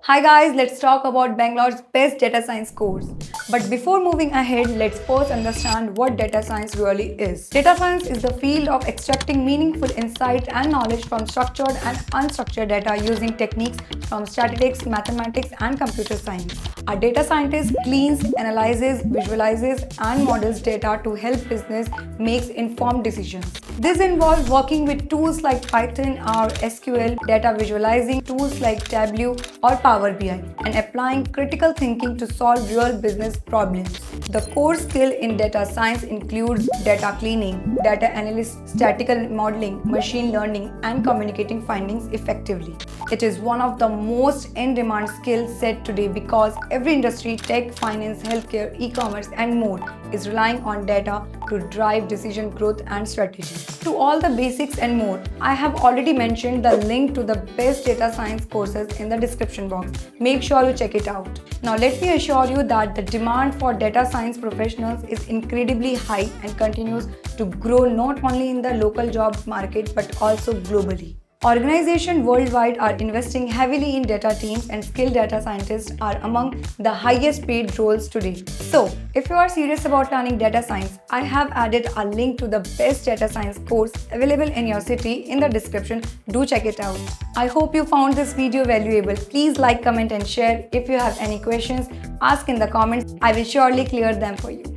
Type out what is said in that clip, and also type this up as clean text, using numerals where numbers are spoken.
Hi guys, let's talk about Bangalore's best data science course. But before moving ahead, let's first understand what data science really is. Data science is the field of extracting meaningful insight and knowledge from structured and unstructured data using techniques from statistics, mathematics, and computer science. A data scientist cleans, analyzes, visualizes, and models data to help business make informed decisions. This involves working with tools like Python or SQL, data visualizing tools like Tableau or Power BI, and applying critical thinking to solve real business problems. The core skill in data science includes data cleaning, data analysis, statistical modeling, machine learning, and communicating findings effectively. It is one of the most in-demand skill set today because every industry, tech, finance, healthcare, e-commerce, and more is relying on data to drive decision growth and strategy. To all the basics and more, I have already mentioned the link to the best data science courses in the description box. Make sure you check it out. Now let me assure you that the demand for data science professionals is incredibly high and continues to grow not only in the local job market but also globally. Organizations worldwide are investing heavily in data teams, and skilled data scientists are among the highest paid roles today. So, if you are serious about learning data science, I have added a link to the best data science course available in your city in the description. Do check it out. I hope you found this video valuable. Please like, comment, and share. If you have any questions, ask in the comments. I will surely clear them for you.